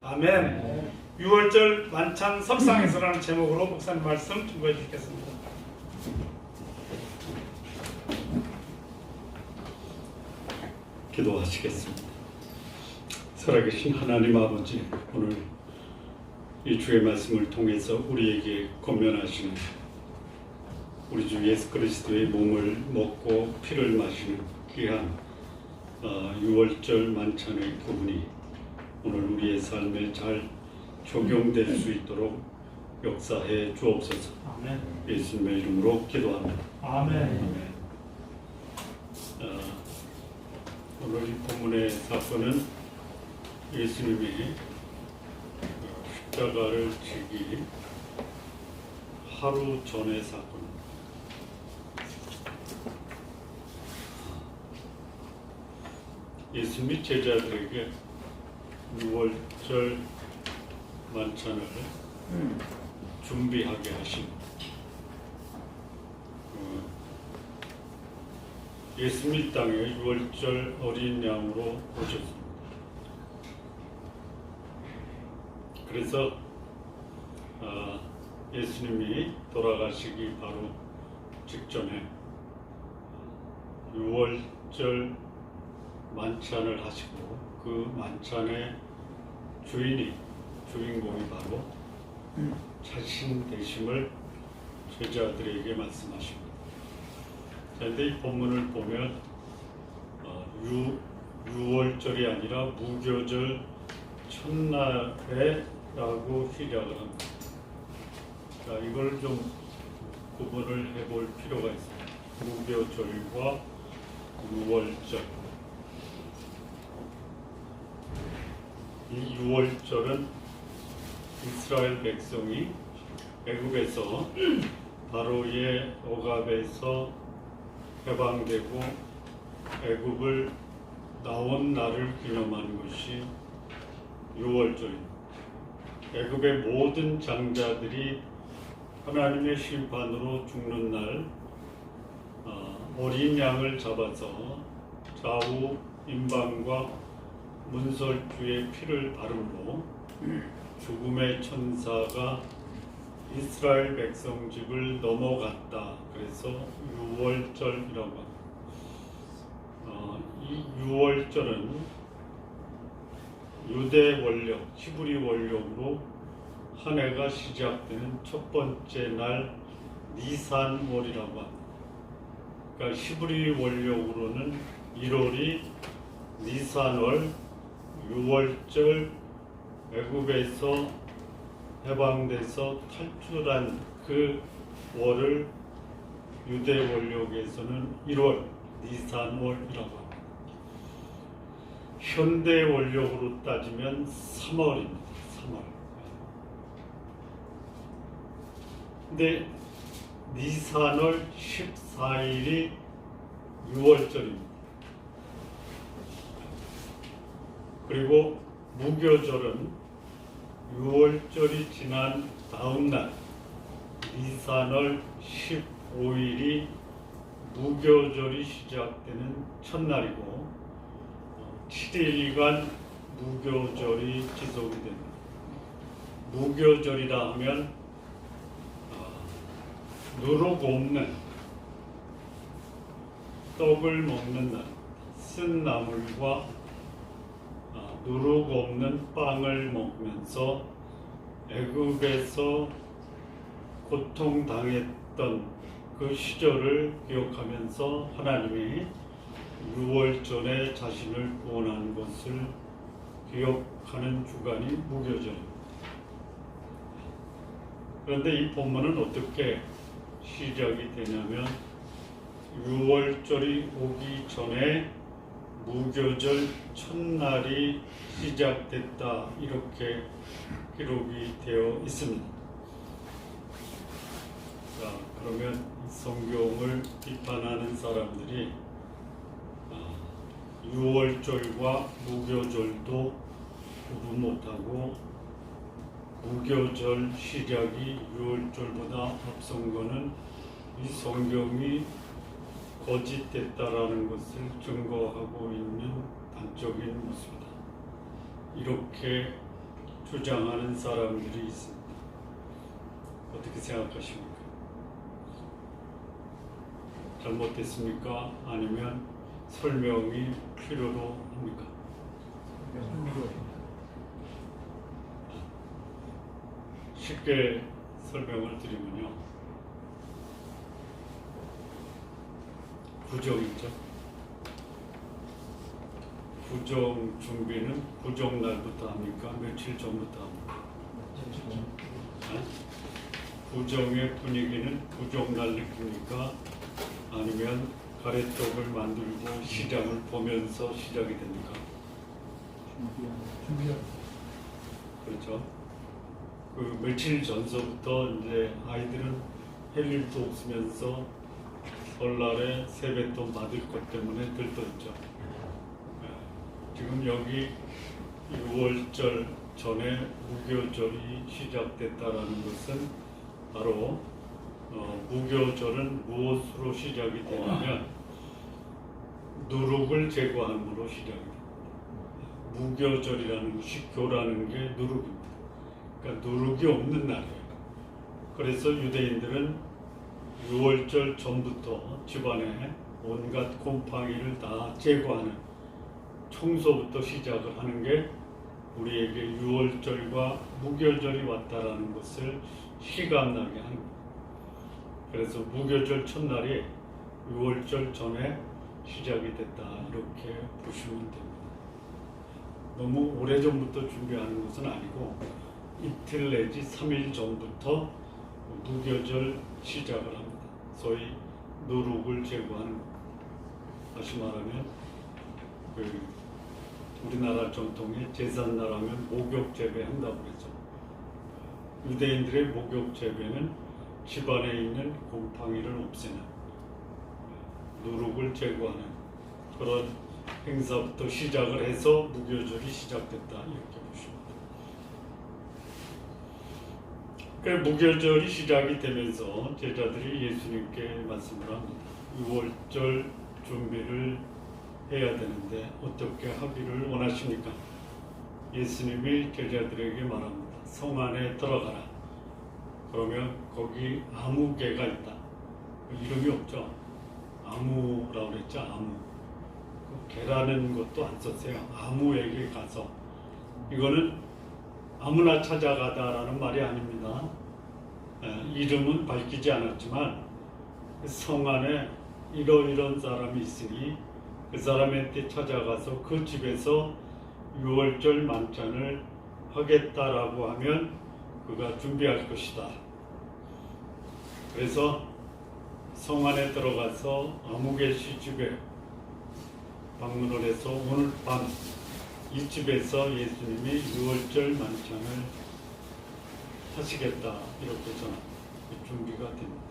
아멘. 6월절 만찬 석상에서라는 제목으로 목사님 말씀 준비해 주시겠습니다. 기도하시겠습니다. 살아계신 하나님 아버지, 오늘 이 주의 말씀을 통해서 우리에게 권면하시는 우리 주 예수 그리스도의 몸을 먹고 피를 마시는 귀한 6월절 만찬의 교훈이 오늘 우리의 삶에 잘 적용될 수 있도록 역사해 주옵소서. 아멘. 예수님의 이름으로 기도합니다. 아멘. 오늘 이 본문의 사건은 예수님이 십자가를 지기 하루 전의 사건입니다. 예수님이 제자들에게 6월절 만찬을 준비하게 하신 예수님 땅에 6월절 어린 양으로 오셨습니다. 그래서 예수님이 돌아가시기 바로 직전에 6월절 만찬을 하시고 그 만찬의 주인공이 바로 자신 되심을 제자들에게 말씀하십니다. 그런데 이 본문을 보면 6월절이 아니라 무교절 첫날에라고 시작을 합니다. 자, 이걸 좀 구분을 해볼 필요가 있습니다. 무교절과 6월절. 이 6월절은 이스라엘 백성이 애굽에서 바로의 억압에서 해방되고 애굽을 나온 날을 기념하는 것이 6월절입니다. 애굽의 모든 장자들이 하나님의 심판으로 죽는 날 어린 양을 잡아서 좌우 임방과 문설주의 피를 바름으로 죽음의 천사가 이스라엘 백성 집을 넘어갔다. 그래서 6월절이라고 합니다. 이 6월절은 유대 원력, 히브리 원력으로 한 해가 시작되는 첫 번째 날 니산월이라고 합니다. 그러니까 히브리 원력으로는 1월이 니산월, 6월절, 애굽에서 해방돼서 탈출한 그 월을 유대 원력에서는 1월 니산월이라고 합니다. 현대 원력으로 따지면 3월입니다. 3월. 근데 니산월 14일이 6월절입니다. 그리고 무교절은 6월절이 지난 다음 날 니산월 15일이 무교절이 시작되는 첫날이고 7일간 무교절이 지속이 됩니다. 무교절이라 하면 누룩 없는 떡을 먹는 날, 쓴 나물과 누룩 없는 빵을 먹으면서 애굽에서 고통당했던 그 시절을 기억하면서 하나님이 6월절에 자신을 구원한 것을 기억하는 주간이 무교절입니다. 그런데 이 본문은 어떻게 시작이 되냐면 6월절이 오기 전에 무교절 첫날이 시작됐다, 이렇게 기록이 되어 있습니다. 자, 그러면 성경을 비판하는 사람들이 6월절과 무교절도 구분 못하고 무교절 시작이 6월절보다 앞선 것은 이 성경이 거짓됐다라는 것을 증거하고 있는 단적인 모습이다. 이렇게 주장하는 사람들이 있습니다. 어떻게 생각하십니까? 잘못됐습니까? 아니면 설명이 필요로 합니까? 쉽게 설명을 드리면요, 구정이죠. 구정 준비는 구정 날부터 합니까? 며칠 전부터 합니까? 구정의 분위기는 구정 날 느낍니까? 아니면 가래떡을 만들고 시장을 보면서 시작이 됩니까? 그렇죠. 그 며칠 전서부터 이제 아이들은 할 일도 없으면서 설날에 세뱃돈 받을 것 때문에 들떠있죠. 지금 여기 6월절 전에 무교절이 시작됐다라는 것은 바로 무교절은 무엇으로 시작이 되냐면 누룩을 제거함으로 시작이 됩니다. 무교절이라는 것이 교라는 게 누룩입니다. 그러니까 누룩이 없는 날이에요. 그래서 유대인들은 6월절 전부터 집안에 온갖 곰팡이를 다 제거하는 청소부터 시작을 하는 게 우리에게 6월절과 무교절이 왔다라는 것을 실감나게 하는 거예요. 그래서 무교절 첫날이 6월절 전에 시작이 됐다, 이렇게 보시면 됩니다. 너무 오래전부터 준비하는 것은 아니고 이틀 내지 3일 전부터 무교절 시작을 합니다. 소위 누룩을 제거하는 것. 다시 말하면 우리나라 전통의 제삿날 하면 목욕 재배한다고 그랬죠. 유대인들의 목욕 재배는 집안에 있는 곰팡이를 없애는, 누룩을 제거하는 그런 행사부터 시작을 해서 무교절이 시작됐다, 이렇게 보십니다. 그 무교절이 시작이 되면서 제자들이 예수님께 말씀을 합니다. 6월절 준비를 해야 되는데 어떻게 하기를 원하십니까? 예수님이 제자들에게 말합니다. 성 안에 들어가라. 그러면 거기 아무개가 있다. 이름이 없죠. 아무라고 그랬죠. 아무. 개라는 것도 안 썼어요. 아무에게 가서. 이거는 아무나 찾아가다라는 말이 아닙니다. 이름은 밝히지 않았지만 성 안에 이런 사람이 있으니 그 사람한테 찾아가서 그 집에서 6월절 만찬을 하겠다라고 하면 그가 준비할 것이다. 그래서 성 안에 들어가서 아무개 씨 집에 방문을 해서 오늘 밤 이 집에서 예수님이 6월절 만찬을 하시겠다, 이렇게 저는 준비가 됩니다.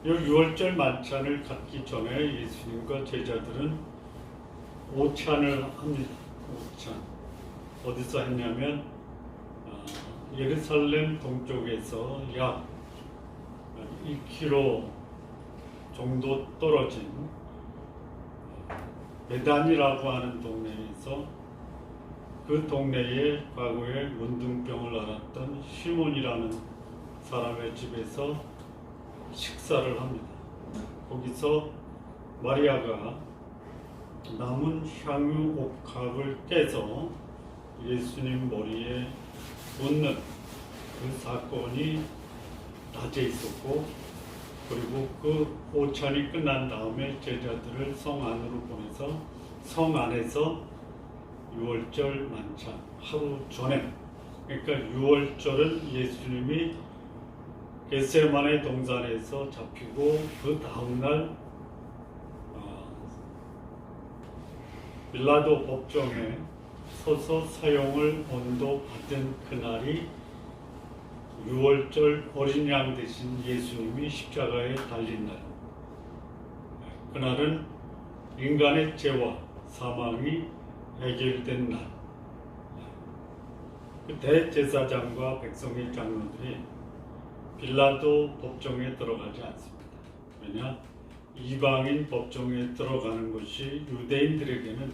이 6월절 만찬을 갖기 전에 예수님과 제자들은 오찬을 합니다. 오찬. 어디서 했냐면 예루살렘 동쪽에서 약 2km 정도 떨어진 베단이라고 하는 동네에서, 그 동네에 과거에 문둥병을 앓았던 시몬이라는 사람의 집에서 식사를 합니다. 거기서 마리아가 남은 향유 옥합을 떼서 예수님 머리에 묻는 그 사건이 낮에 있었고, 그리고 그 오찬이 끝난 다음에 제자들을 성 안으로 보내서 성 안에서 6월절 만찬 하루 전에, 그러니까 6월절은 예수님이 겟세마네 동산에서 잡히고 그 다음날 빌라도 법정에 서서 사형을 언도받은 그날이 6월절 어린 양 대신 예수님이 십자가에 달린 날. 그날은 인간의 죄와 사망이 해결된 날. 그 대제사장과 백성의 장로들이 빌라도 법정에 들어가지 않습니다. 왜냐? 이방인 법정에 들어가는 것이 유대인들에게는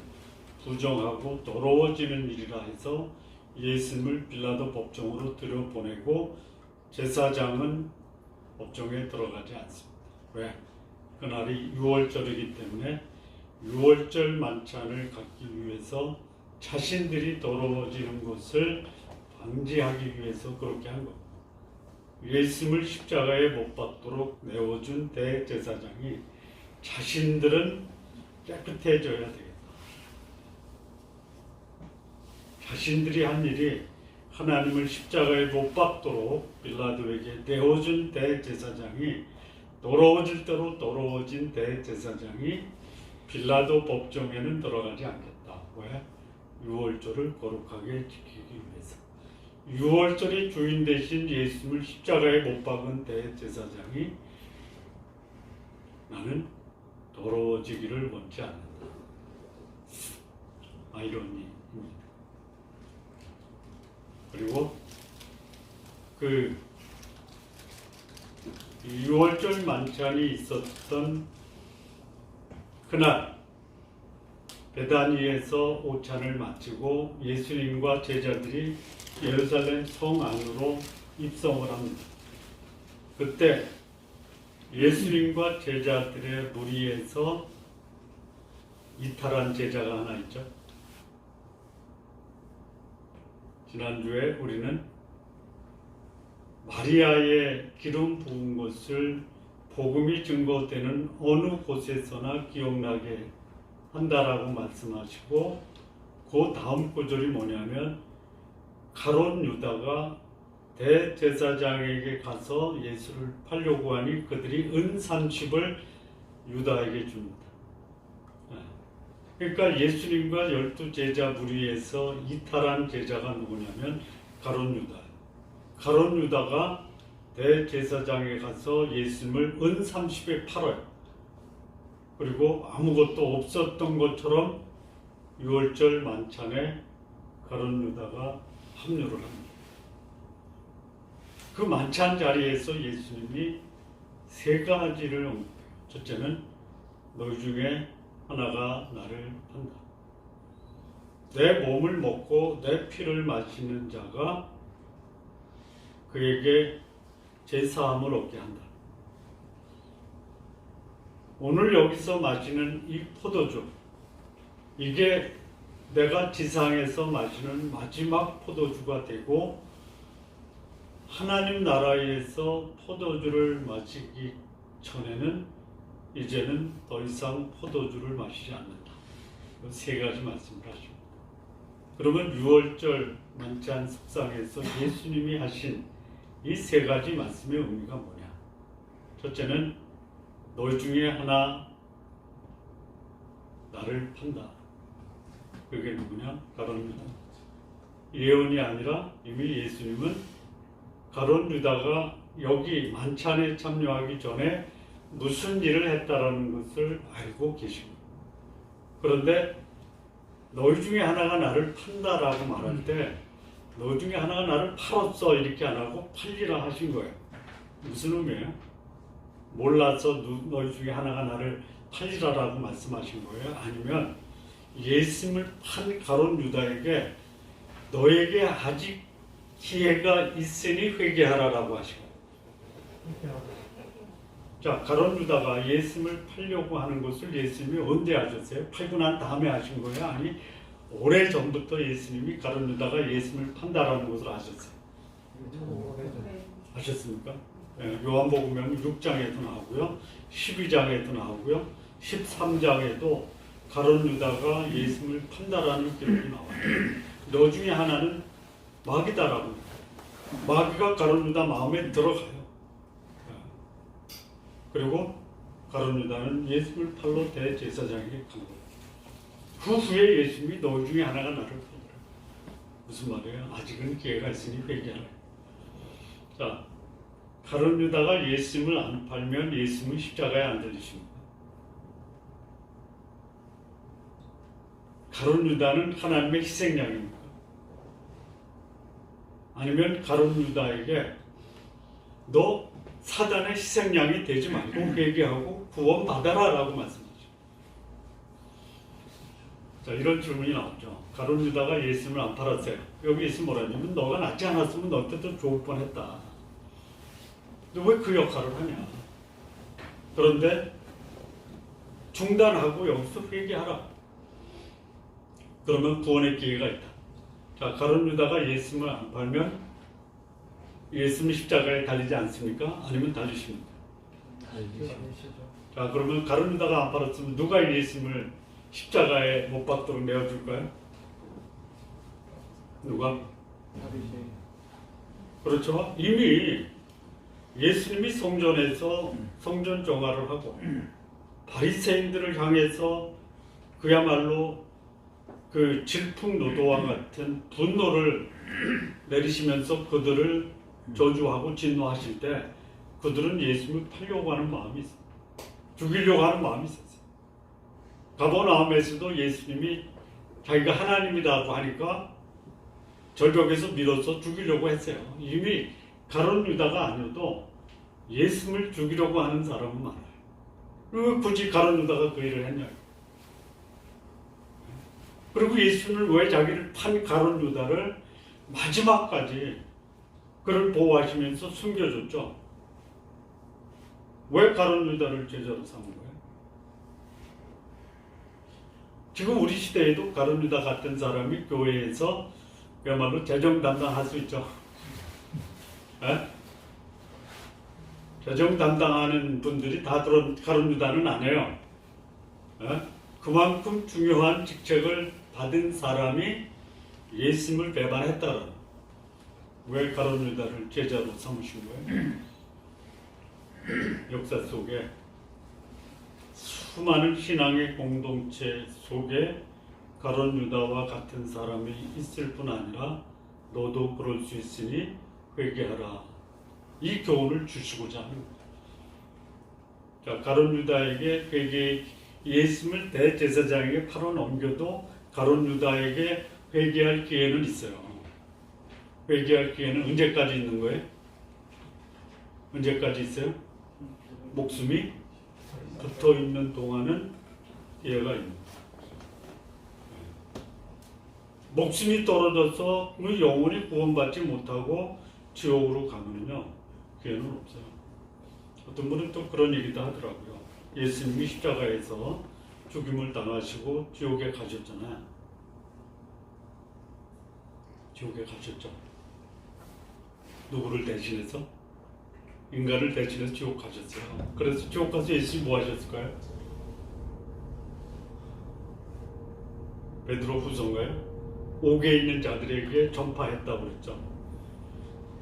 부정하고 더러워지는 일이라 해서 예수님을 빌라도 법정으로 들여보내고 제사장은 법정에 들어가지 않습니다. 왜? 그날이 유월절이기 때문에 유월절 만찬을 갖기 위해서 자신들이 더러워지는 것을 방지하기 위해서 그렇게 한 겁니다. 예수님을 십자가에 못 박도록 내어준 대제사장이 자신들은 깨끗해져야 되겠다. 자신들이 한 일이 하나님을 십자가에 못 박도록 빌라도에게 내어준 대제사장이 더러워질 대로 더러워진 대제사장이 빌라도 법정에는 들어가지 않겠다. 왜? 유월절을 거룩하게 지키기 위해서. 유월절의 주인 대신 예수님을 십자가에 못 박은 대제사장이 나는 더러워지기를 원치 않는다. 아이러니입니다. 그리고 그 유월절 만찬이 있었던 그날 베다니에서 오찬을 마치고 예수님과 제자들이 예루살렘 성 안으로 입성을 합니다. 그때 예수님과 제자들의 무리에서 이탈한 제자가 하나 있죠. 지난주에 우리는 마리아의 기름 부은 것을 복음이 증거되는 어느 곳에서나 기억나게 한다라고 말씀하시고 그 다음 구절이 뭐냐면 가룟 유다가 대제사장에게 가서 예수를 팔려고 하니 그들이 은 30을 유다에게 줍니다. 그러니까 예수님과 12제자 무리에서 이탈한 제자가 누구냐면 가룟 유다. 가룟 유다가 대제사장에 가서 예수님을 은 30에 팔아요. 그리고 아무것도 없었던 것처럼 유월절 만찬에 가룟 유다가 합류를 합니다. 그 만찬 자리에서 예수님이 세 가지를 언급해요. 첫째는 너희 중에 하나가 나를 판다. 내 몸을 먹고 내 피를 마시는 자가 그에게 제사함을 얻게 한다. 오늘 여기서 마시는 이 포도주, 이게 내가 지상에서 마시는 마지막 포도주가 되고 하나님 나라에서 포도주를 마시기 전에는 이제는 더 이상 포도주를 마시지 않는다. 세 가지 말씀을 하십니다. 그러면 유월절 만찬 석상에서 예수님이 하신 이 세 가지 말씀의 의미가 뭐냐? 첫째는 너희 중에 하나 나를 판다. 그게 누구냐? 가룟 유다. 예언이 아니라 이미 예수님은 가룟 유다가 여기 만찬에 참여하기 전에 무슨 일을 했다라는 것을 알고 계십니다. 그런데 너희 중에 하나가 나를 판다라고 말할 때 너희 중에 하나가 나를 팔았어 이렇게 안 하고 팔리라 하신 거예요. 무슨 의미예요? 몰라서 너희 중에 하나가 나를 팔리라라고 말씀하신 거예요? 아니면 예수님을 판 가룟 유다에게 너에게 아직 기회가 있으니 회개하라라고 하시고, 자, 가룟 유다가 예수님을 팔려고 하는 것을 예수님이 언제 하셨어요? 팔고 난 다음에 하신 거예요? 아니 오래 전부터 예수님이 가룟 유다가 예수님을 판다라는 것을 아셨어요? 아셨습니까? 네, 요한복음 6장에도 나오고요, 12장에도 나오고요, 13장에도 가룟 유다가 예수님을 판다라는 기록이 나와요. 너 중에 하나는 마귀다라고. 마귀가 가룟 유다 마음에 들어가요. 그리고 가룟 유다는 예수님을 팔러 대제사장에게 간 거예요. 그 후에 예수님이 너 중에 하나가 나를 팔더라. 무슨 말이에요? 아직은 기회가 있으니 회개하라. 자, 가룟 유다가 예수님을 안 팔면 예수님은 십자가에 안 들리십니다. 가룟 유다는 하나님의 희생양입니까? 아니면 가룟 유다에게 너 사단의 희생양이 되지 말고 회개하고 구원 받아라 라고 말씀하죠. 자, 이런 질문이 나오죠. 가룟 유다가 예수님을 안 팔았어요. 여기 예수 뭐라 하냐면 너가 낫지 않았으면 너한테 더 좋을 뻔했다. 근데 왜 그 역할을 하냐? 그런데 중단하고 여기서 회개하라. 그러면 구원의 기회가 있다. 자, 가룟 유다가 예수님을 안 팔면 예수님 십자가에 달리지 않습니까? 아니면 달리십니까? 자, 그러면 가룟 유다가 안 팔았으면 누가 예수님을 십자가에 못 박도록 내어줄까요? 누가? 그렇죠. 이미 예수님이 성전에서 성전 정화를 하고 바리새인들을 향해서 그야말로 그 질풍노도와 같은 분노를 내리시면서 그들을 저주하고 진노하실 때 그들은 예수님을 팔려고 하는 마음이 있어요. 죽이려고 하는 마음이 있었어요. 가버나움에서도 예수님이 자기가 하나님이라고 하니까 절벽에서 밀어서 죽이려고 했어요. 이미 가룟 유다가 아니어도 예수님을 죽이려고 하는 사람은 많아요. 왜 굳이 가룟 유다가 그 일을 했냐? 그리고 예수님을 왜 자기를 판 가룟 유다를 마지막까지 그를 보호하시면서 숨겨줬죠? 왜 가룟 유다를 제자로 삼은 거예요? 지금 우리 시대에도 가룟 유다 같은 사람이 교회에서 그야말로 재정 담당할 수 있죠. 에? 재정 담당하는 분들이 다 가룟 유다는 안 해요. 에? 그만큼 중요한 직책을 받은 사람이 예수님을 배반했다라. 왜 가룟 유다를 제자로 삼으신 거예요? 역사 속에 수많은 신앙의 공동체 속에 가룟 유다와 같은 사람이 있을 뿐 아니라 너도 그럴 수 있으니 회개하라. 이 교훈을 주시고자 하는 거예요. 자, 가룟 유다에게 회개, 예수님을 대제사장에게 팔아 넘겨도 가룟 유다에게 회개할 기회는 있어요. 회개할 기회는 언제까지 있는 거예요? 언제까지 있어요? 목숨이 붙어 있는 동안은 기회가 있는 거예요. 목숨이 떨어져서 영혼이 구원받지 못하고 지옥으로 가면요 기회는 없어요. 어떤 분은 또 그런 얘기도 하더라고요. 예수님이 십자가에서 죽임을 당하시고 지옥에 가셨잖아요. 지옥에 가셨죠. 누구를 대신해서? 인간을 대신해서 지옥 가셨어요. 그래서 지옥 가서 예수님이 뭐 하셨을까요? 베드로 후서인가요? 옥에 있는 자들에게 전파했다고 그랬죠.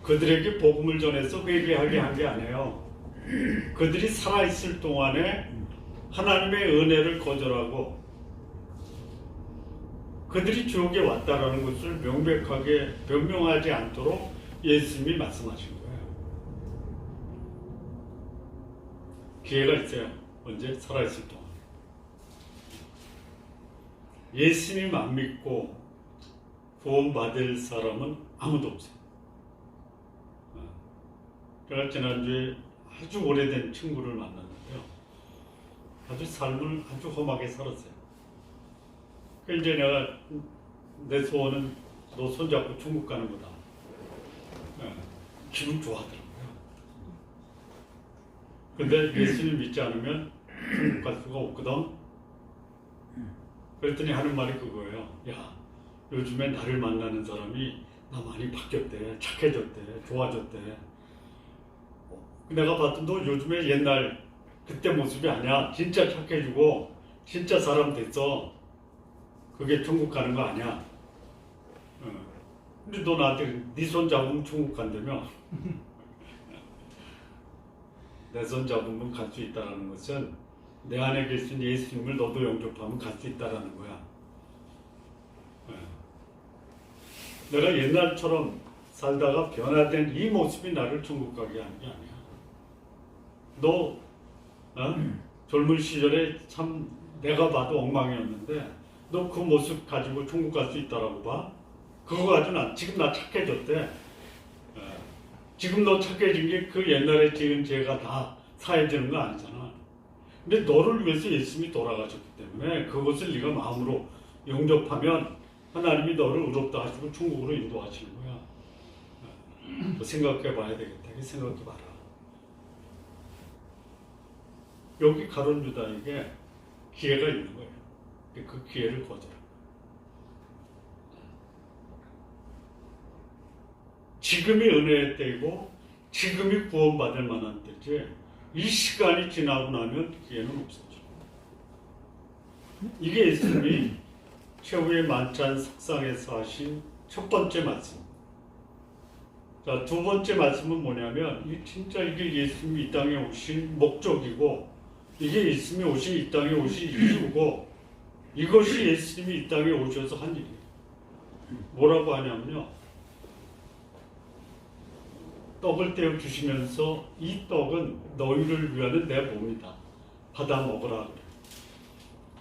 그들에게 복음을 전해서 회개하게 한 게 아니에요. 그들이 살아있을 동안에 하나님의 은혜를 거절하고 그들이 지옥에 왔다라는 것을 명백하게 변명하지 않도록 예수님이 말씀하신 거예요. 기회가 있어요. 언제? 살아있을 동안. 예수님 안 믿고 구원받을 사람은 아무도 없어요. 제가 지난주에 아주 오래된 친구를 만났는데요. 아주 삶을 아주 험하게 살았어요. 그래서 이제 내가 내 소원은 너 손잡고 천국 가는 거다. 기분 좋아하더라고요. 근데 예수님 믿지 않으면 천국 갈 수가 없거든. 그랬더니 하는 말이 그거예요. 야, 요즘에 나를 만나는 사람이 나 많이 바뀌었대, 착해졌대, 좋아졌대. 내가 봤던 너 요즘에 옛날 그때 모습이 아니야. 진짜 착해지고 진짜 사람 됐어. 그게 천국 가는 거 아니야. 근데 너 나한테 네 손 잡으면 천국 간다며. 내 손 잡으면 갈 수 있다는 것은 내 안에 계신 예수님을 너도 영접하면 갈 수 있다는 거야. 내가 옛날처럼 살다가 변화된 이 모습이 나를 천국 가게 하는 게 아니야. 너 젊은 시절에 참 내가 봐도 엉망이었는데 너 그 모습 가지고 천국 갈 수 있다라고 봐? 그거 가지고 지금 나 착해졌대. 지금 너 착해진 게 그 옛날에 지은 죄가 다 사해지는 거 아니잖아. 근데 너를 위해서 예수님이 돌아가셨기 때문에 그것을 네가 마음으로 영접하면 하나님이 너를 의롭다 하시고 천국으로 인도하시는 거야. 생각해 봐야 되겠다. 생각해 봐라. 여기 가룟 유다에게 기회가 있는 거예요. 그 기회를 거절한 거예요. 지금이 은혜의 때이고 지금이 구원받을 만한 때지 이 시간이 지나고 나면 기회는 없어져. 이게 예수님이 최후의 만찬 석상에서 하신 첫 번째 말씀. 자, 두 번째 말씀은 뭐냐면 이게 예수님이 이 땅에 오신 목적이고 이게 예수님이 오신 이 땅에 오신 이유고 이것이 예수님이 이 땅에 오셔서 한 일이에요. 뭐라고 하냐면요. 떡을 떼어 주시면서 이 떡은 너희를 위하는 내 몸이다. 받아 먹으라.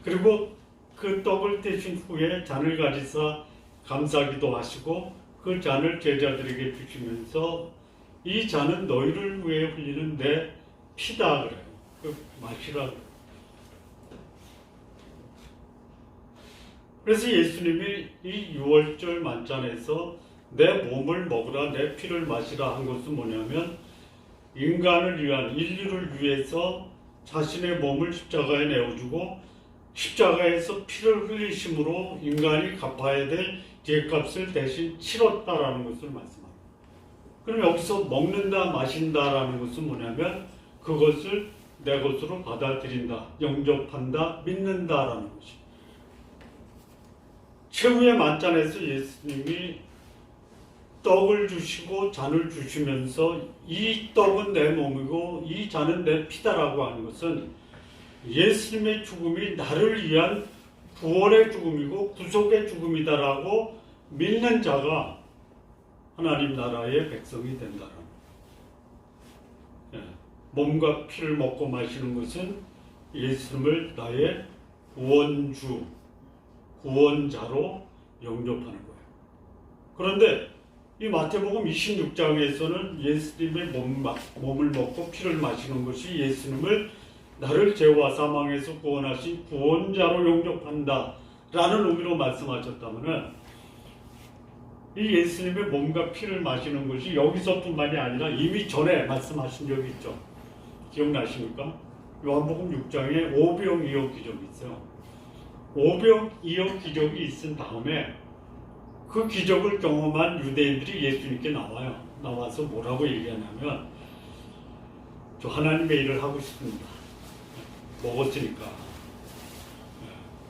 그리고 그 떡을 떼신 후에 잔을 가지사 감사기도 하시고 그 잔을 제자들에게 주시면서 이 잔은 너희를 위해 흘리는 내 피다 그래요. 그 마시라. 그래서 예수님이 이 6월절 만찬에서 내 몸을 먹으라 내 피를 마시라 한 것은 뭐냐면 인간을 위한 인류를 위해서 자신의 몸을 십자가에 내어주고 십자가에서 피를 흘리심으로 인간이 갚아야 될 죄값을 대신 치렀다라는 것을 말씀합니다. 그럼 여기서 먹는다 마신다라는 것은 뭐냐면 그것을 내 것으로 받아들인다, 영접한다, 믿는다라는 것입니다. 최후의 만찬에서 예수님이 떡을 주시고 잔을 주시면서 이 떡은 내 몸이고 이 잔은 내 피다라고 하는 것은 예수님의 죽음이 나를 위한 구원의 죽음이고 구속의 죽음이다라고 믿는 자가 하나님 나라의 백성이 된다는 거예요. 몸과 피를 먹고 마시는 것은 예수님을 나의 구원주, 구원자로 영접하는 거예요. 그런데 이 마태복음 26장에서는 예수님의 몸을 먹고 피를 마시는 것이 예수님을 나를 죄와 사망에서 구원하신 구원자로 영접한다 라는 의미로 말씀하셨다면 이 예수님의 몸과 피를 마시는 것이 여기서뿐만이 아니라 이미 전에 말씀하신 적이 있죠. 기억나십니까? 요한복음 6장에 오병 이어 기적이 있어요. 오병 이어 기적이 있은 다음에 그 기적을 경험한 유대인들이 예수님께 나와서 뭐라고 얘기하냐면 저 하나님의 일을 하고 싶습니다. 먹었으니까.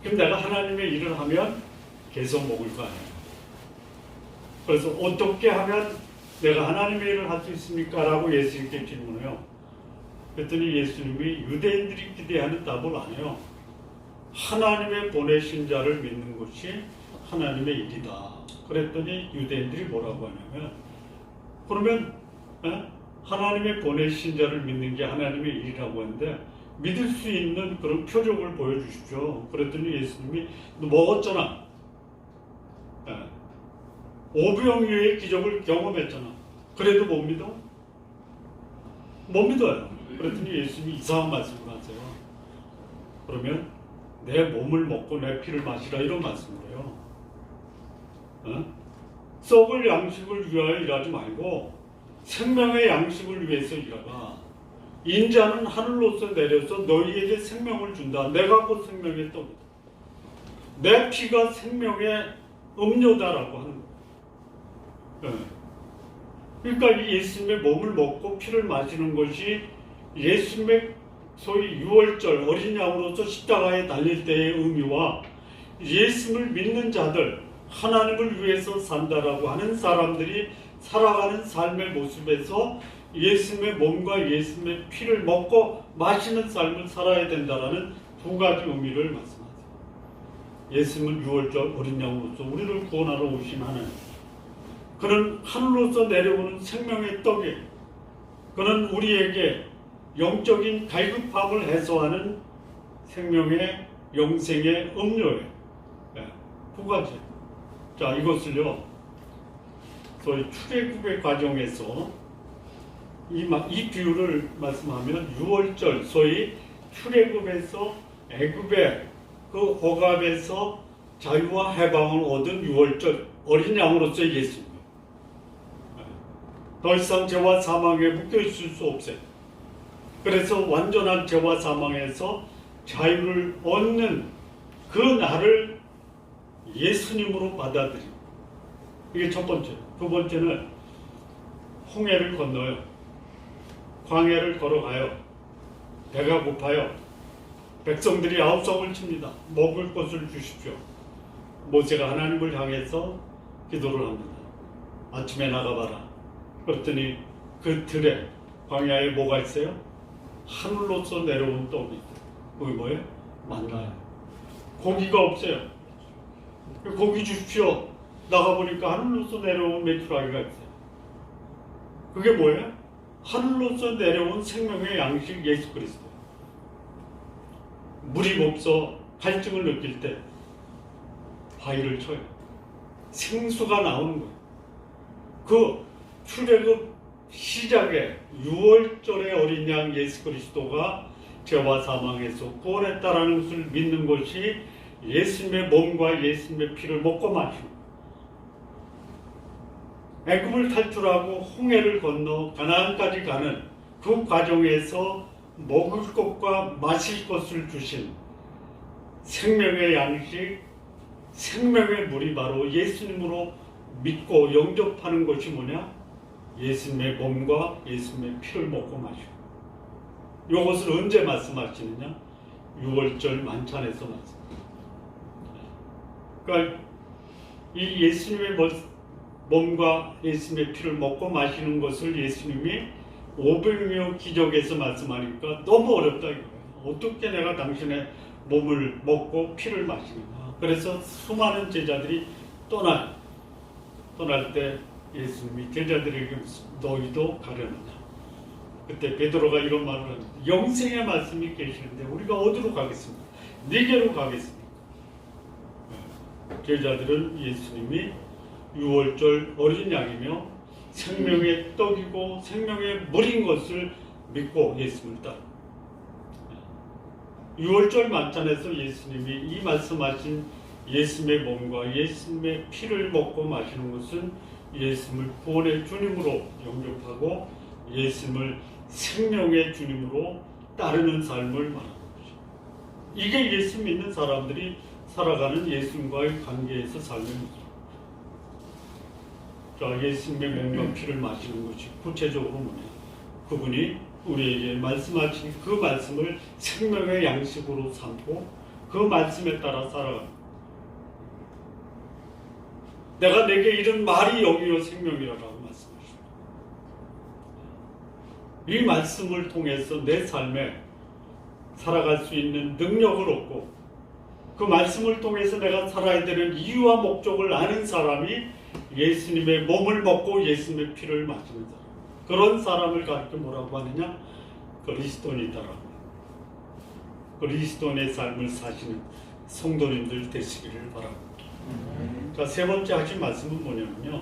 그럼 내가 하나님의 일을 하면 계속 먹을 거 아니에요. 그래서 어떻게 하면 내가 하나님의 일을 할 수 있습니까? 라고 예수님께 질문해요. 그랬더니 예수님이 유대인들이 기대하는 답을 안 해요. 하나님의 보내신 자를 믿는 것이 하나님의 일이다. 그랬더니 유대인들이 뭐라고 하냐면 그러면 하나님의 보내신 자를 믿는 게 하나님의 일이라고 하는데 믿을 수 있는 그런 표적을 보여주십시오. 그랬더니 예수님이 너 먹었잖아. 오병이어의 기적을 경험했잖아. 그래도 못 믿어? 못 믿어요. 그랬더니 예수님이 이상한 말씀을 하세요. 그러면 내 몸을 먹고 내 피를 마시라 이런 말씀을 해요. 썩을 양식을 위하여 일하지 말고 생명의 양식을 위해서 일하라. 인자는 하늘로서 내려서 너희에게 생명을 준다. 내가 곧 생명의 떡이다. 내 피가 생명의 음료다라고 하는 거예요. 그러니까 이 예수님의 몸을 먹고 피를 마시는 것이 예수님의 소위 6월절 어린 양으로서 십자가에 달릴 때의 의미와 예수님을 믿는 자들 하나님을 위해서 산다라고 하는 사람들이 살아가는 삶의 모습에서 예수님의 몸과 예수님의 피를 먹고 마시는 삶을 살아야 된다라는 두 가지 의미를 말씀하세요. 예수님은 6월절 어린 양으로서 우리를 구원하러 오신 하나님. 그는 하늘로서 내려오는 생명의 떡이에요. 그는 우리에게 영적인 갈급함을 해소하는 생명의 영생의 음료예요. 두 가지. 자, 이것을요, 소위 출애굽의 과정에서 이 비유를 말씀하면 6월절, 소위 출애굽에서 애굽의 그 억압에서 자유와 해방을 얻은 유월절 어린 양으로서의 예수님. 더 이상 죄와 사망에 묶여 있을 수 없어요. 그래서 완전한 죄와 사망에서 자유를 얻는 그 날을 예수님으로 받아들이고, 이게 첫 번째. 두 번째는 홍해를 건너요. 광야를 걸어가요. 배가 고파요. 백성들이 아우성을 칩니다. 먹을 것을 주십시오. 모세가 하나님을 향해서 기도를 합니다. 아침에 나가봐라. 그랬더니 그 들에 광야에 뭐가 있어요? 하늘로서 내려온 떡이 있어요. 그게 뭐예요? 만나요. 고기가 없어요. 고기 주십시오. 나가보니까 하늘로서 내려온 메추라기가 있어요. 그게 뭐예요? 하늘로서 내려온 생명의 양식 예수 그리스도. 물이 없어 갈증을 느낄 때 바위를 쳐요. 생수가 나오는 거예요. 그 출애굽 시작에 유월절의 어린 양 예수 그리스도가 죄와 사망에서 구원했다라는 것을 믿는 것이 예수님의 몸과 예수님의 피를 먹고 마시는 거예요. 애굽을 탈출하고 홍해를 건너 가나안까지 가는 그 과정에서 먹을 것과 마실 것을 주신 생명의 양식, 생명의 물이 바로 예수님으로 믿고 영접하는 것이 뭐냐? 예수님의 몸과 예수님의 피를 먹고 마시고. 이것을 언제 말씀하시느냐? 유월절 만찬에서 말씀합니다. 그러니까 이 예수님의 몸과 예수님의 피를 먹고 마시는 것을 예수님이 500명 기적에서 말씀하니까 너무 어렵다 이거예요. 어떻게 내가 당신의 몸을 먹고 피를 마시는가. 그래서 수많은 제자들이 떠나요. 떠날 때 예수님이 제자들에게 너희도 가려느냐. 그때 베드로가 이런 말을 합니다. 영생의 말씀이 계시는데 우리가 어디로 가겠습니까? 네게로 가겠습니까? 제자들은 예수님이 유월절 어린 양이며 생명의 떡이고 생명의 물인 것을 믿고 예수님을 따라. 유월절 만찬에서 예수님이 이 말씀하신 예수님의 몸과 예수님의 피를 먹고 마시는 것은 예수님을 구원의 주님으로 영접하고 예수님을 생명의 주님으로 따르는 삶을 말하는 것이죠. 이게 예수 믿는 사람들이 살아가는 예수님과의 관계에서 삶의 모습. 자, 예수님의 몸과 피를 마시는 것이 구체적으로 뭐냐? 그분이 우리에게 말씀하신 그 말씀을 생명의 양식으로 삼고 그 말씀에 따라 살아가는. 내가 내게 이른 말이 영이요 생명이라고 말씀하십니다. 이 말씀을 통해서 내 삶에 살아갈 수 있는 능력을 얻고 그 말씀을 통해서 내가 살아야 되는 이유와 목적을 아는 사람이 예수님의 몸을 먹고 예수님의 피를 마시는 사람. 그런 사람을 가르쳐 뭐라고 하느냐? 그리스도인이다라고. 그리스도인의 삶을 사시는 성도님들 되시기를 바랍니다. 자, 세 번째 하신 말씀은 뭐냐면요.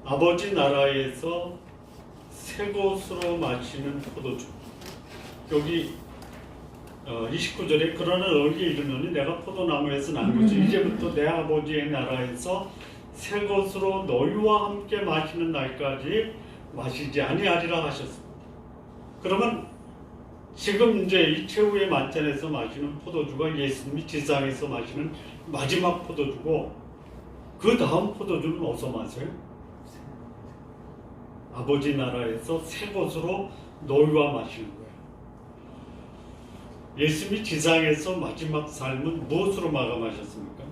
아버지 나라에서 새 것으로 마시는 포도주. 여기 29절에 그러나 너에게 이르노니 내가 포도나무에서 난 것이 이제부터 내 아버지의 나라에서 새 것으로 너희와 함께 마시는 날까지 마시지 아니하리라 하셨습니다. 그러면 지금 이제 이 최후의 만찬에서 마시는 포도주가 예수님이 지상에서 마시는 마지막 포도주고 그 다음 포도주는 어디서 마셔요? 아버지 나라에서 새 것으로 너희와 마시는 거예요. 예수님이 지상에서 마지막 삶은 무엇으로 마감하셨습니까?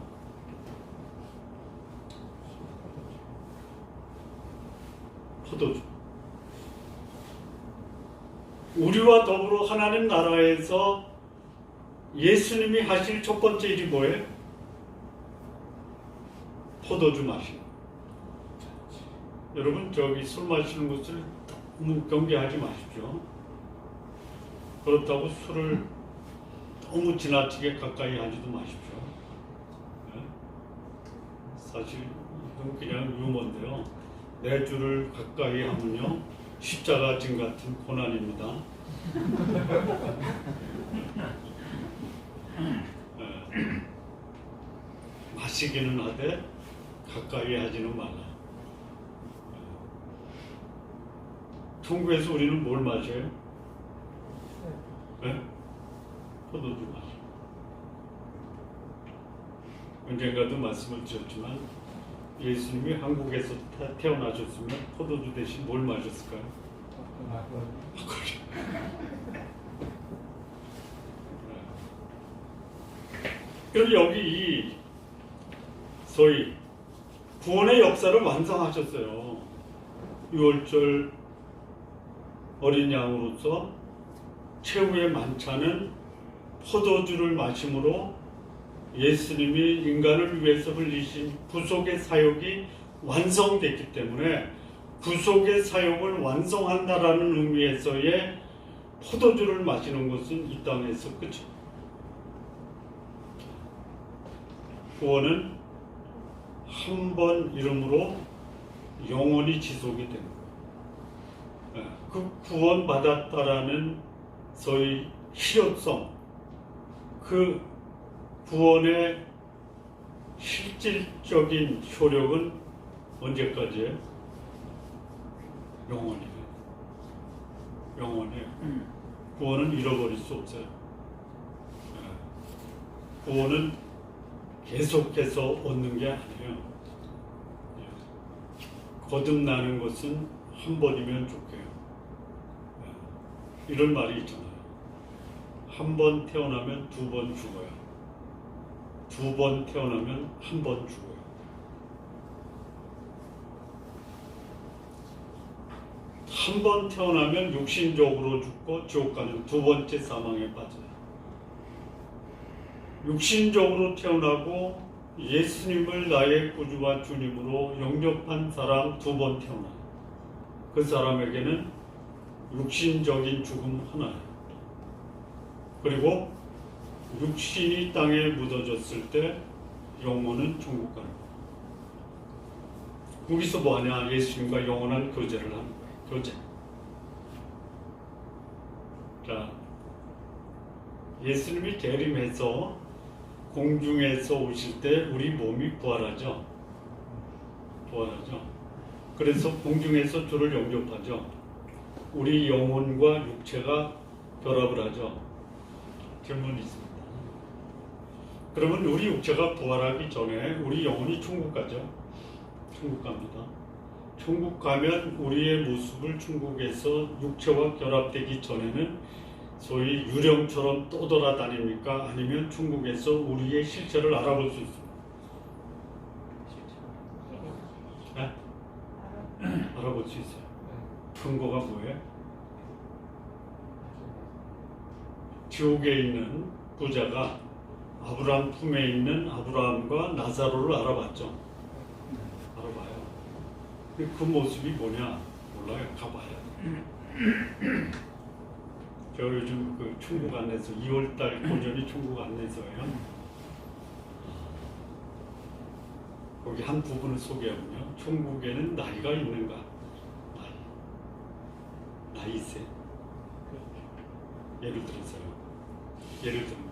포도주. 우리와 더불어 하나님 나라에서 예수님이 하실 첫 번째 일이 뭐예요? 포도주 마시는. 여러분 저기 술 마시는 것을 너무 경계하지 마십시오. 그렇다고 술을 너무 지나치게 가까이 하지도 마십시오. 네? 사실 이건 그냥 유머인데요. 내주를 가까이 하면요 십자가 진 같은 고난입니다. 마시기는 하되 가까이 하지는 말라. 천국에서 우리는 뭘 마셔요? 네? 포도주 마셔. 언젠가도 말씀을 드렸지만 예수님이 한국에서 태어나셨으면 포도주 대신 뭘 마셨을까요? 막걸리. 그럼 여기 이 소위 구원의 역사를 완성하셨어요. 6월절 어린 양으로서 최후의 만찬은 포도주를 마심으로 예수님이 인간을 위해서 흘리신 구속의 사역이 완성됐기 때문에 구속의 사역을 완성한다라는 의미에서의 포도주를 마시는 것은 이 땅에서 끝이에요. 구원은 한 번 이름으로 영원히 지속이 됩니다. 그 구원받았다라는 소위 실효성, 그 구원의 실질적인 효력은 언제까지예요? 영원이에요. 영원이에요. 구원은 잃어버릴 수 없어요. 구원은 계속해서 얻는 게 아니에요. 거듭나는 것은 한 번이면 좋게요. 이런 말이 있잖아요. 한 번 태어나면 두 번 죽어요. 두 번 태어나면 한 번 죽어요. 한 번 태어나면 육신적으로 죽고 지옥 가는 두 번째 사망에 빠져요. 육신적으로 태어나고 예수님을 나의 구주와 주님으로 영접한 사람 두 번 태어나요. 그 사람에게는 육신적인 죽음 하나예요. 그리고 육신이 땅에 묻어졌을 때 영혼은 천국 가는 거예요. 거기서 뭐하냐? 예수님과 영원한 교제를 하는 거예요. 교제. 자, 예수님이 재림해서 공중에서 오실 때 우리 몸이 부활하죠. 부활하죠. 그래서 공중에서 주를 영접하죠. 우리 영혼과 육체가 결합을 하죠. 질문이 있습니다. 그러면 우리 육체가 부활하기 전에 우리 영혼이 천국 가죠. 천국 갑니다. 천국 가면 우리의 모습을 천국에서 육체와 결합되기 전에는 소위 유령처럼 떠돌아다닙니까? 아니면 천국에서 우리의 실체를 알아볼 수 있습니다. 네? 알아볼 수 있어요. 근거가 뭐예요? 지옥에 있는 부자가 아브라함 품에 있는 아브라함과 나사로를 알아봤죠. 알아봐요. 그 모습이 뭐냐? 몰라요. 가봐요. 저 요즘 그 천국 안내서 2월달 고전이 천국 안내서예요. 거기 한 부분을 소개하면요. 천국에는 나이가 있는가? 나이 있어요. 예를 들어서요. 예를 들면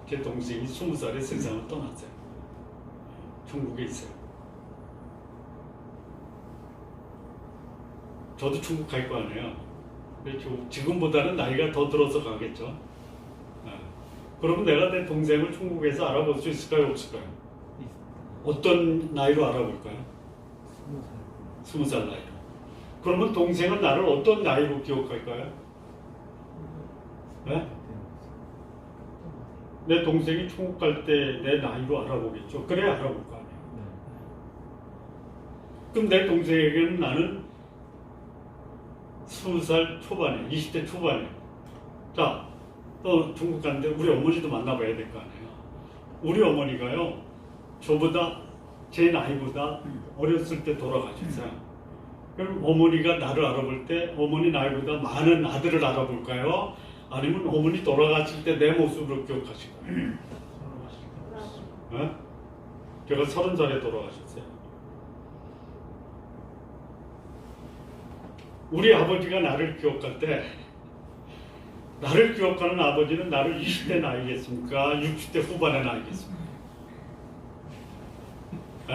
제 동생이 20살에 세상을 떠났어요. 천국에 있어요. 저도 천국 갈 거 아니에요. 지금보다는 나이가 더 들어서 가겠죠. 그럼 내가 내 동생을 천국에서 알아볼 수 있을까요? 없을까요? 어떤 나이로 알아볼까요? 20살 나이로. 그러면 동생은 나를 어떤 나이로 기억할까요? 네? 내 동생이 천국 갈 때 내 나이로 알아보겠죠. 그래야 알아볼 거 아니에요. 그럼 내 동생에게는 나는 20살 초반에, 20대 초반에. 자, 또 중국 갔는데 우리 어머니도 만나봐야 될 거 아니에요. 우리 어머니가요, 저보다, 제 나이보다 어렸을 때 돌아가셨어요. 그럼 어머니가 나를 알아볼 때 어머니 나이보다 많은 아들을 알아볼까요? 아니면 어머니 돌아가실 때 내 모습으로 기억하실까요? 네? 제가 30살에 돌아가셨어요. 우리 아버지가 나를 기억할 때 나를 기억하는 아버지는 나를 20대 나이겠습니까? 60대 후반에 나이겠습니까? 에?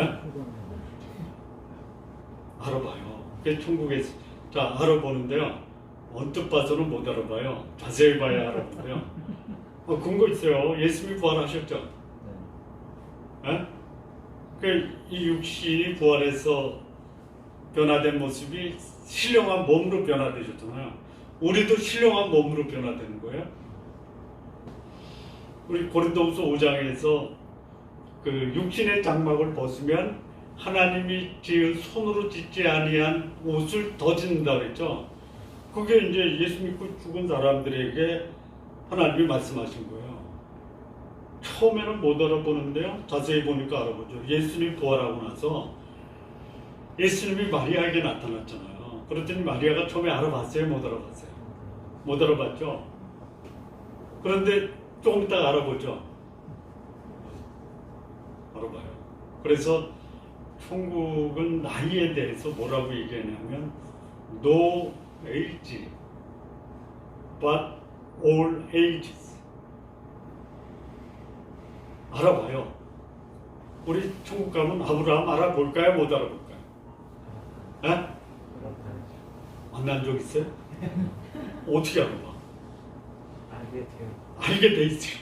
알아봐요. 그게 천국에서 자 알아보는데요. 언뜻 봐서는 못 알아봐요. 자세히 봐야 알아보고요. 근거 있어요. 예수님이 부활하셨죠. 에? 이 육신이 부활해서 변화된 모습이 신령한 몸으로 변화되셨잖아요. 우리도 신령한 몸으로 변화되는 거예요. 우리 고린도후서 5장에서 그 육신의 장막을 벗으면 하나님이 지은 손으로 짓지 아니한 옷을 더 짓는다 그랬죠. 그게 이제 예수 믿고 죽은 사람들에게 하나님이 말씀하신 거예요. 처음에는 못 알아보는데요. 자세히 보니까 알아보죠. 예수님이 부활하고 나서 예수님이 마리아에게 나타났잖아요. 그랬더니 마리아가 처음에 알아봤어요? 못 알아봤어요? 못 알아봤죠? 그런데 조금 이따가 알아보죠? 알아봐요. 그래서 천국은 나이에 대해서 뭐라고 얘기하냐면 No age, but all ages. 알아봐요. 우리 천국 가면 아브라함 알아볼까요? 못 알아볼까요? 에? 만난 적 있어요? 어떻게 알아봐? 알게 돼 있어요.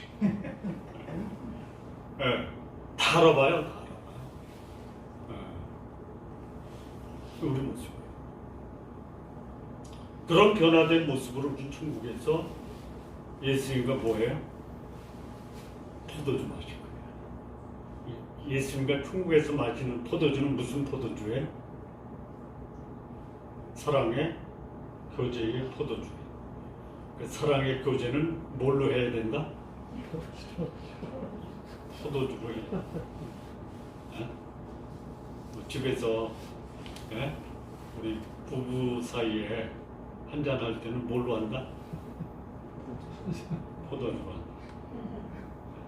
예, 다 알아봐요. 다 알아봐요. 예. 우리 모습이에요. 그런 변화된 모습으로 우리 천국에서 예수님과 뭐예요? 포도주 마실 거예요. 예수님과 천국에서 마시는 포도주는 무슨 포도주예요? 사랑의 교제의 포도주예요. 그 사랑의 교제는 뭘로 해야 된다? 포도주로 해야 된다. 집에서 우리 부부 사이에 한잔 할 때는 뭘로 한다? 포도주로 한다.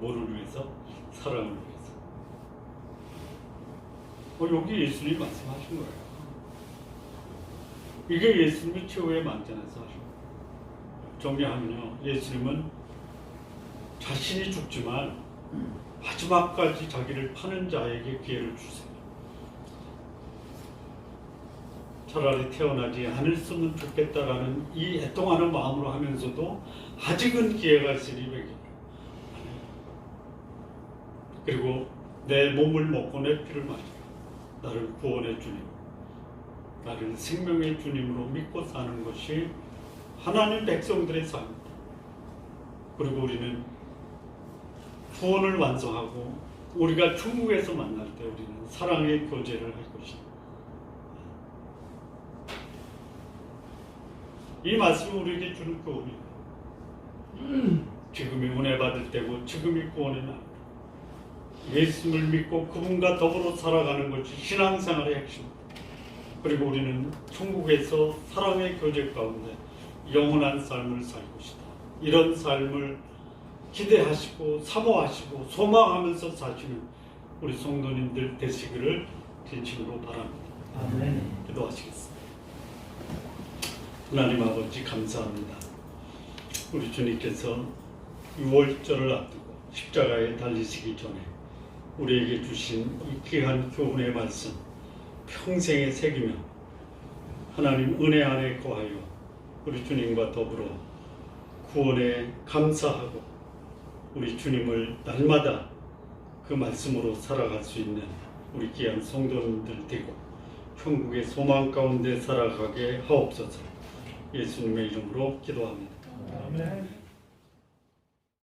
뭐를 위해서? 사랑을 위해서. 여기 예수님이 말씀하신 거예요. 이게 예수님이 최후의 만찬에서 하신 거예요. 정리하면요, 예수님은 자신이 죽지만 마지막까지 자기를 파는 자에게 기회를 주세요. 차라리 태어나지 않았으면 좋겠다라는 이 애통하는 마음으로 하면서도 아직은 기회가 있으니 왜기를. 그리고 내 몸을 먹고 내 피를 마시고 나를 구원의 주님, 나를 생명의 주님으로 믿고 사는 것이 하나님 백성들의 삶입니다. 그리고 우리는 구원을 완성하고 우리가 천국에서 만날 때 우리는 사랑의 교제를 할 것입니다. 이 말씀이 우리에게 주는 교훈이에요. 지금이 은혜 받을 때고 지금이 구원의 날입니다. 예수님을 믿고 그분과 더불어 살아가는 것이 신앙생활의 핵심입니다. 그리고 우리는 천국에서 사랑의 교제 가운데 영원한 삶을 살 것이다. 이런 삶을 기대하시고 사모하시고 소망하면서 사시는 우리 성도님들 되시기를 진심으로 바랍니다. 아멘. 기도하시겠습니다. 하나님 아버지 감사합니다. 우리 주님께서 6월절을 앞두고 십자가에 달리시기 전에 우리에게 주신 이 귀한 교훈의 말씀 평생에 새기며 하나님 은혜 안에 거하여 우리 주님과 더불어 구원에 감사하고 우리 주님을 날마다 그 말씀으로 살아갈 수 있는 우리 귀한 성도님들 되고 천국의 소망 가운데 살아가게 하옵소서. 예수님의 이름으로 기도합니다. 아멘.